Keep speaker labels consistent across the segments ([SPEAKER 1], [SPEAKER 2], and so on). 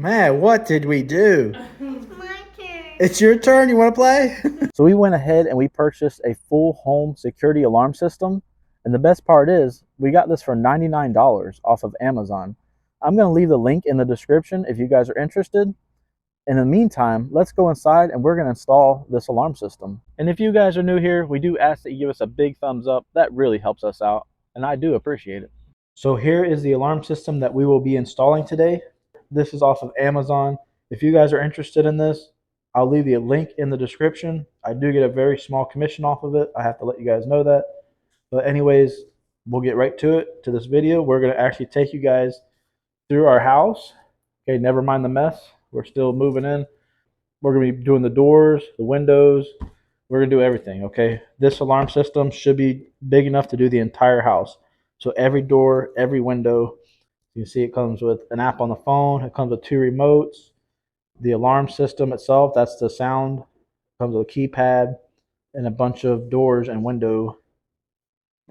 [SPEAKER 1] Man, what did we do?
[SPEAKER 2] My turn.
[SPEAKER 1] It's your turn. You want to play? So we went ahead and we purchased a full home security alarm system. And the best part is we got this for $99 off of Amazon. I'm going to leave the link in the description if you guys are interested. In the meantime, let's go inside and we're going to install this alarm system. And if you guys are new here, we do ask that you give us a big thumbs up. That really helps us out, and I do appreciate it. So here is the alarm system that we will be installing today. This is off of Amazon. If you guys are interested in this, I'll leave the link in the description. I do get a very small commission off of it. I have to let you guys know that. But anyways, we'll get right to it, to this video. We're going to actually take you guys through our house. Okay, never mind the mess. We're still moving in. We're going to be doing the doors, the windows. We're going to do everything, okay? This alarm system should be big enough to do the entire house. So every door, every window, you can see it comes with an app on the phone. It comes with 2 remotes. The alarm system itself, that's the sound, comes with a keypad and a bunch of doors and window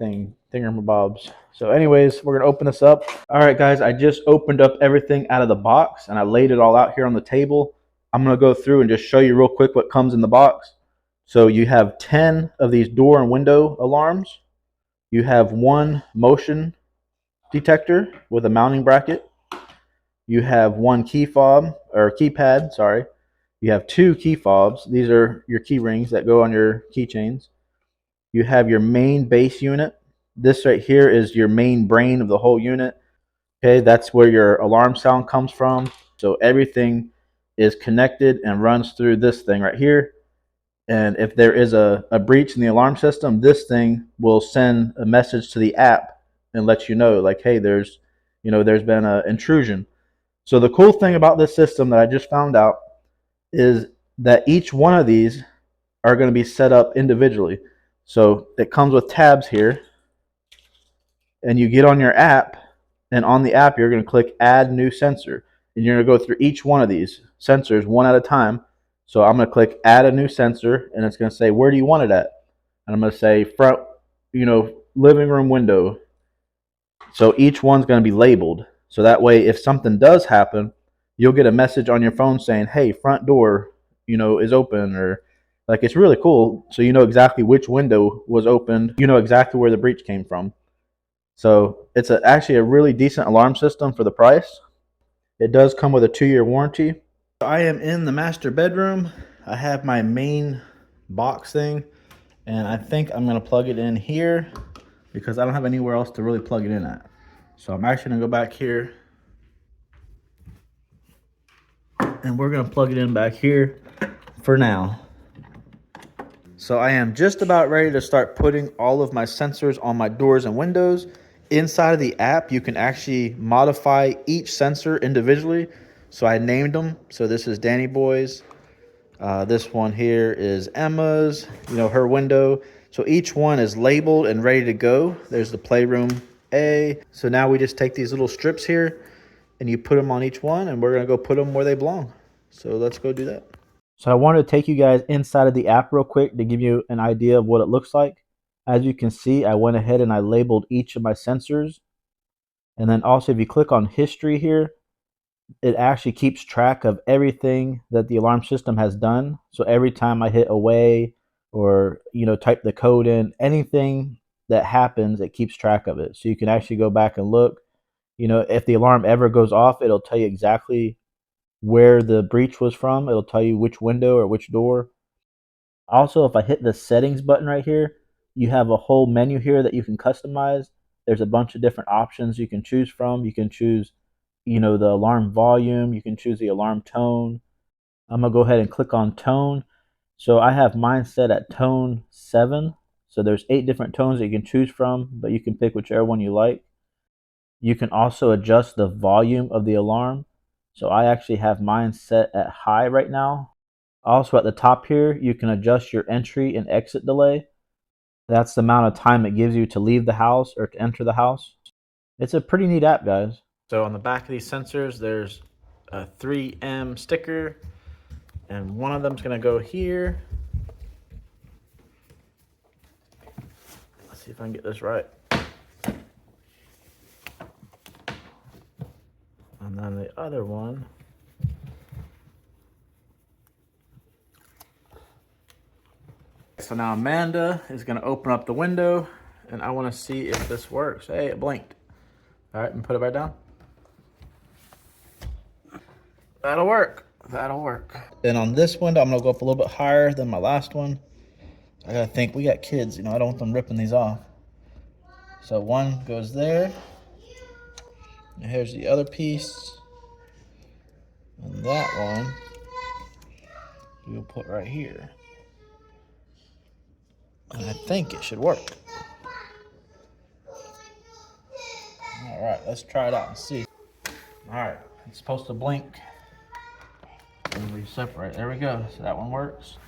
[SPEAKER 1] thingamabobs. So anyways, we're gonna open this up. All right, guys, I just opened up everything out of the box and I laid it all out here on the table. I'm gonna go through and just show you real quick what comes in the box. So you have 10 of these door and window alarms. You have 1 motion detector with a mounting bracket. You have 1 key fob or keypad, sorry. You have 2 key fobs. These are your key rings that go on your keychains. You have your main base unit. This right here is your main brain of the whole unit. Okay, that's where your alarm sound comes from. So everything is connected and runs through this thing right here. And if there is a breach in the alarm system, this thing will send a message to the app and let you know, like, hey, there's been an intrusion. So the cool thing about this system that I just found out is that each one of these are going to be set up individually. So it comes with tabs here, and you get on your app, and on the app you're going to click add new sensor, and you're going to go through each one of these sensors one at a time. So I'm going to click add a new sensor, and it's going to say, where do you want it at? And I'm going to say front, living room window. So each one's going to be labeled. So that way, if something does happen, you'll get a message on your phone saying, hey, front door, is open, or like, it's really cool. So you know exactly which window was opened. You know exactly where the breach came from. So it's actually a really decent alarm system for the price. It does come with a 2-year warranty. I am in the master bedroom. I have my main box thing, and I think I'm going to plug it in here because I don't have anywhere else to really plug it in at. So I'm actually going to go back here, and we're going to plug it in back here for now. So I am just about ready to start putting all of my sensors on my doors and windows. Inside of the app, you can actually modify each sensor individually. So I named them. So this is Danny Boy's. This one here is Emma's, her window. So each one is labeled and ready to go. There's the playroom A. So now we just take these little strips here and you put them on each one, and we're going to go put them where they belong. So let's go do that. So I wanted to take you guys inside of the app real quick to give you an idea of what it looks like. As you can see, I went ahead and I labeled each of my sensors. And then also if you click on history here, it actually keeps track of everything that the alarm system has done. So every time I hit away or type the code in, anything that happens, it keeps track of it. So you can actually go back and look. If the alarm ever goes off, it'll tell you exactly where the breach was from. It'll tell you which window or which door. Also, if I hit the settings button right here, you have a whole menu here that you can customize. There's a bunch of different options you can choose from. You can choose, the alarm volume. You can choose the alarm tone. I'm going to go ahead and click on tone. So I have mine set at tone 7. So there's 8 different tones that you can choose from, but you can pick whichever one you like. You can also adjust the volume of the alarm. So I actually have mine set at high right now. Also at the top here, you can adjust your entry and exit delay. That's the amount of time it gives you to leave the house or to enter the house. It's a pretty neat app, guys. So on the back of these sensors, there's a 3M sticker, and one of them's gonna go here. Let's see if I can get this right. And then the other one so now Amanda is gonna open up the window and I wanna see if this works. Hey, it blinked. All right, and put it back down. That'll work, that'll work. And on this window, I'm gonna go up a little bit higher than my last one. I gotta think, we got kids, you know, I don't want them ripping these off. So one goes there. And here's the other piece. And that one, we'll put right here. And I think it should work. All right, let's try it out and see. All right, it's supposed to blink. And we separate, there we go. So that one works.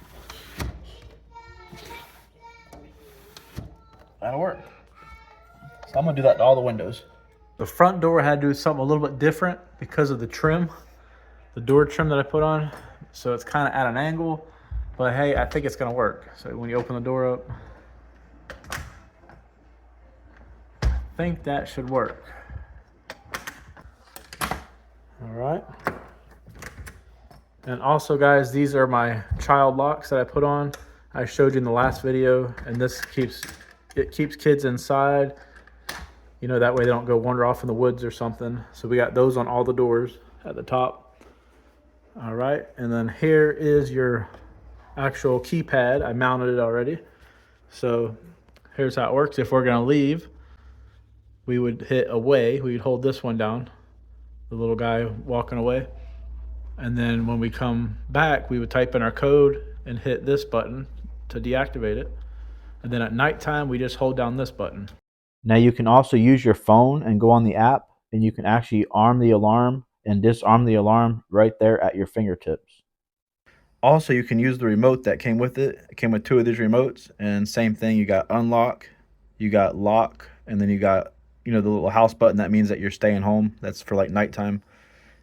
[SPEAKER 1] That'll work. So I'm gonna do that to all the windows. The front door had to do something a little bit different because of the trim, the door trim that I put on. So it's kind of at an angle, but hey, I think it's gonna work. So when you open the door up, I think that should work. All right. And also guys, these are my child locks that I put on. I showed you in the last video, and this keeps kids inside. You know, that way they don't go wander off in the woods or something. So we got those on all the doors at the top. All right, and then here is your actual keypad. I mounted it already. So here's how it works. If we're gonna leave, we would hit away. We would hold this one down, the little guy walking away. And then when we come back, we would type in our code and hit this button to deactivate it. And then at nighttime, we just hold down this button. Now you can also use your phone and go on the app, and you can actually arm the alarm and disarm the alarm right there at your fingertips. Also, you can use the remote that came with it. It came with 2 of these remotes, and same thing, you got unlock, you got lock, and then you got, you know, the little house button that means that you're staying home. That's for like nighttime.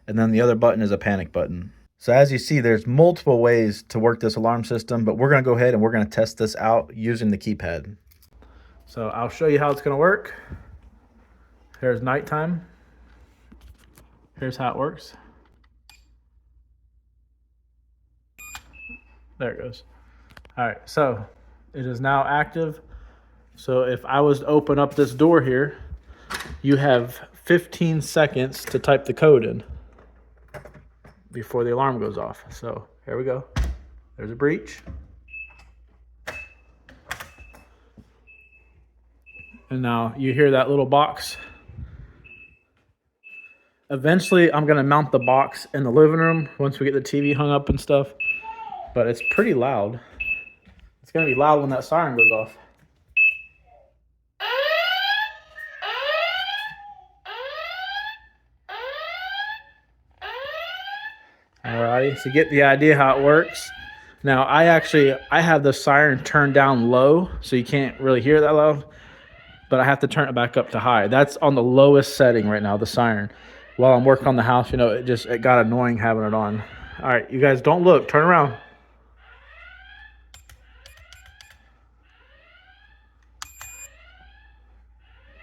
[SPEAKER 1] And then the other button is a panic button. So as you see, there's multiple ways to work this alarm system, but we're gonna go ahead and we're gonna test this out using the keypad. So I'll show you how it's gonna work. Here's nighttime. Here's how it works. There it goes. All right, so it is now active. So if I was to open up this door here, you have 15 seconds to type the code in before the alarm goes off. So here we go. There's a breach. And now you hear that little box. Eventually, I'm gonna mount the box in the living room once we get the TV hung up and stuff, but it's pretty loud. It's gonna be loud when that siren goes off. Alrighty, so get the idea how it works. Now, I have the siren turned down low, so you can't really hear that loud, but I have to turn it back up to high. That's on the lowest setting right now, the siren. While I'm working on the house, you know, it got annoying having it on. All right, you guys don't look, turn around.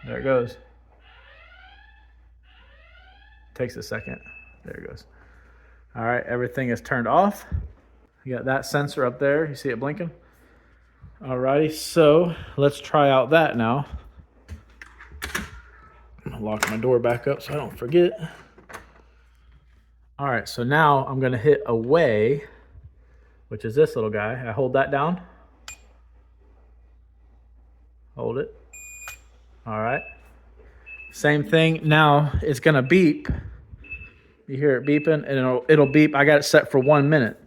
[SPEAKER 1] There it goes. Takes a second. There it goes. All right, everything is turned off. You got that sensor up there. You see it blinking? All righty, so let's try out that now. I'm gonna lock my door back up so I don't forget. All right, so now I'm gonna hit away, which is this little guy. I hold that down. Hold it. All right. Same thing, now it's gonna beep. You hear it beeping, and it'll beep. I got it set for 1 minute.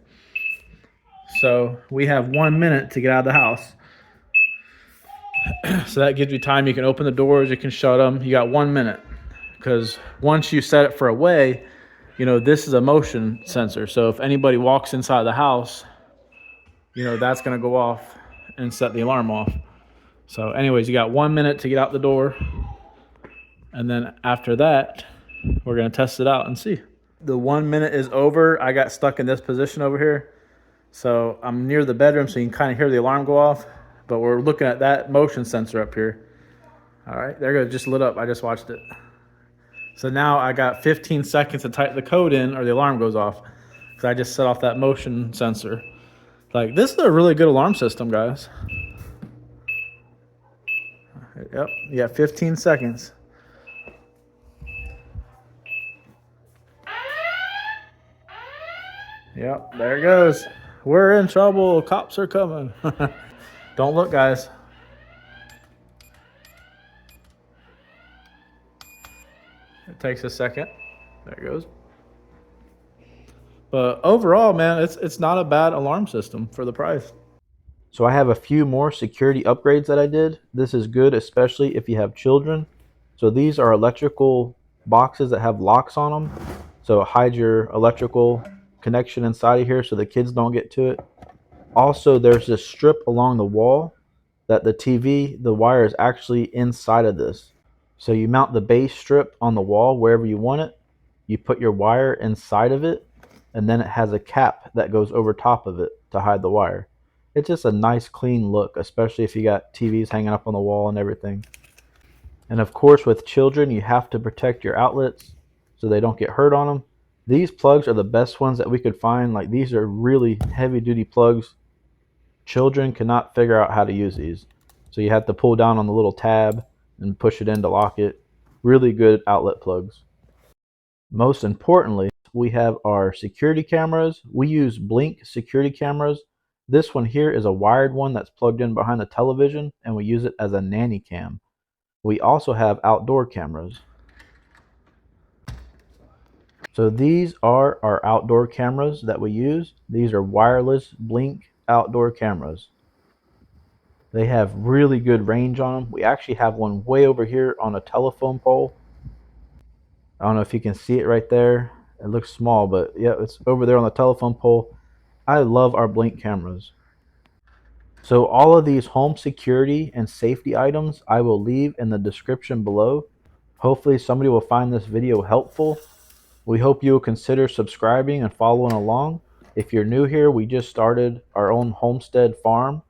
[SPEAKER 1] So we have 1 minute to get out of the house. So that gives you time. You can open the doors, you can shut them. You got 1 minute. Because once you set it for away, you know, this is a motion sensor. So if anybody walks inside the house, you know, that's going to go off and set the alarm off. So anyways, you got 1 minute to get out the door. And then after that, we're going to test it out and see. The 1 minute is over. I got stuck in this position over here. So I'm near the bedroom, so you can kind of hear the alarm go off. But we're looking at that motion sensor up here. All right, there it goes, just lit up. I just watched it. So now I got 15 seconds to type the code in or the alarm goes off. Because I just set off that motion sensor. Like, this is a really good alarm system, guys. Yep, you got 15 seconds. Yep, there it goes. We're in trouble. Cops are coming. Don't look, guys. It takes a second. There it goes. But overall, man, it's not a bad alarm system for the price. So I have a few more security upgrades that I did. This is good, especially if you have children. So these are electrical boxes that have locks on them. So hide your electrical connection inside of here so the kids don't get to it. Also, there's this strip along the wall that the wire is actually inside of this. So you mount the base strip on the wall wherever you want it. You put your wire inside of it, and then it has a cap that goes over top of it to hide the wire. It's just a nice clean look, especially if you got TVs hanging up on the wall and everything. And of course, with children, you have to protect your outlets so they don't get hurt on them. These plugs are the best ones that we could find. Like, these are really heavy duty plugs. Children cannot figure out how to use these. So you have to pull down on the little tab and push it in to lock it. Really good outlet plugs. Most importantly, we have our security cameras. We use Blink security cameras. This one here is a wired one that's plugged in behind the television, and we use it as a nanny cam. We also have outdoor cameras. So these are our outdoor cameras that we use. These are wireless Blink outdoor cameras. They have really good range on them. We actually have one way over here on a telephone pole. I don't know if you can see it right there. It looks small, but yeah, it's over there on the telephone pole. I love our Blink cameras. So all of these home security and safety items I will leave in the description below. Hopefully somebody will find this video helpful. We hope you will consider subscribing and following along. If you're new here, we just started our own homestead farm.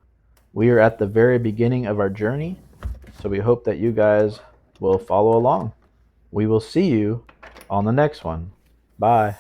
[SPEAKER 1] We are at the very beginning of our journey, so we hope that you guys will follow along. We will see you on the next one. Bye.